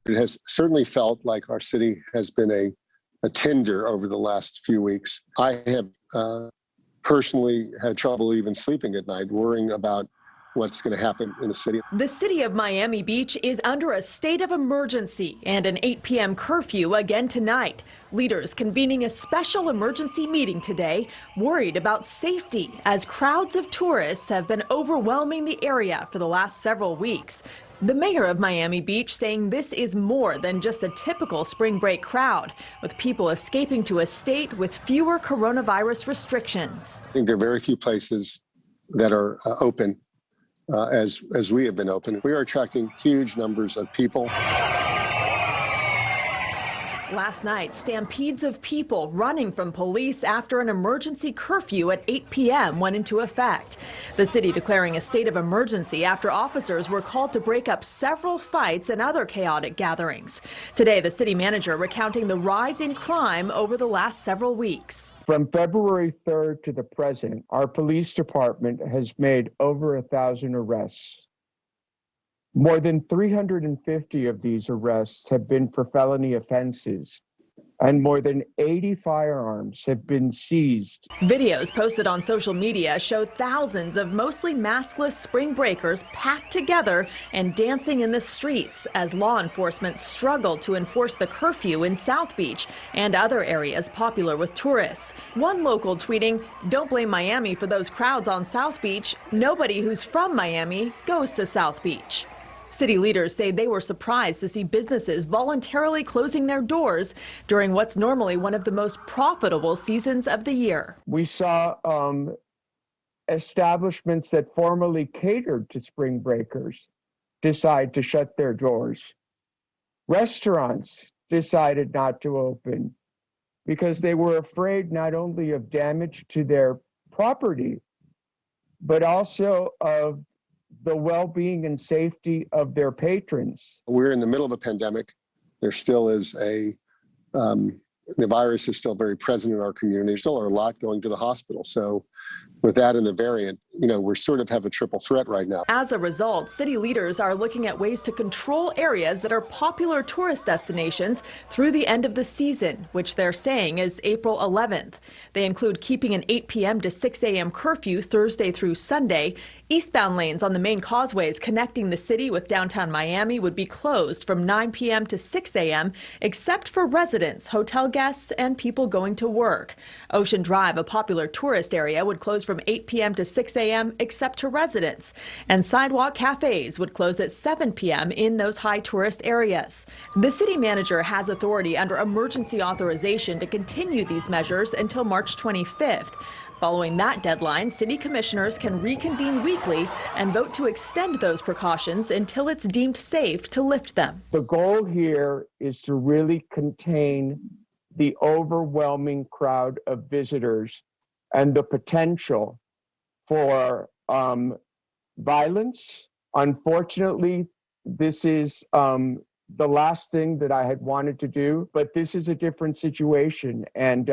It has certainly felt like our city has been a tinder over the last few weeks. I have personally had trouble even sleeping at night, worrying about what's going to happen in the city. The city of Miami Beach is under a state of emergency and an 8 p.m. curfew again tonight. Leaders convening a special emergency meeting today, worried about safety as crowds of tourists have been overwhelming the area for the last several weeks. The mayor of Miami Beach saying this is more than just a typical spring break crowd, with people escaping to a state with fewer coronavirus restrictions. I think there are very few places that are open as we have been open. We are attracting huge numbers of people. Last night, stampedes of people running from police after an emergency curfew at 8 p.m. went into effect. The city declaring a state of emergency after officers were called to break up several fights and other chaotic gatherings. Today, the city manager recounting the rise in crime over the last several weeks. From February 3rd to the present, our police department has made over 1,000 arrests. More than 350 of these arrests have been for felony offenses, and more than 80 firearms have been seized. Videos posted on social media show thousands of mostly maskless spring breakers packed together and dancing in the streets as law enforcement struggled to enforce the curfew in South Beach and other areas popular with tourists. One local tweeting, "Don't blame Miami for those crowds on South Beach. Nobody who's from Miami goes to South Beach." City leaders say they were surprised to see businesses voluntarily closing their doors during what's normally one of the most profitable seasons of the year. We saw establishments that formerly catered to spring breakers decide to shut their doors. Restaurants decided not to open because they were afraid not only of damage to their property, but also of the well-being and safety of their patrons. We're in the middle of a pandemic. There still is the virus is still very present in our community. There's still a lot going to the hospital. So with that and the variant, we're sort of have a triple threat right now. As a result, city leaders are looking at ways to control areas that are popular tourist destinations through the end of the season, which they're saying is April 11th. They include keeping an 8 p.m. to 6 a.m. curfew Thursday through Sunday. Eastbound lanes on the main causeways connecting the city with downtown Miami would be closed from 9 p.m. to 6 a.m., except for residents, hotel guests, and people going to work. Ocean Drive, a popular tourist area, would close from 8 p.m. to 6 a.m. except to residents. And sidewalk cafes would close at 7 p.m. in those high tourist areas. The city manager has authority under emergency authorization to continue these measures until March 25th. Following that deadline, city commissioners can reconvene weekly and vote to extend those precautions until it's deemed safe to lift them. The goal here is to really contain the overwhelming crowd of visitors and the potential for violence. Unfortunately, this is the last thing that I had wanted to do, but this is a different situation, and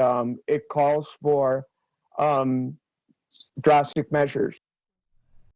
it calls for drastic measures.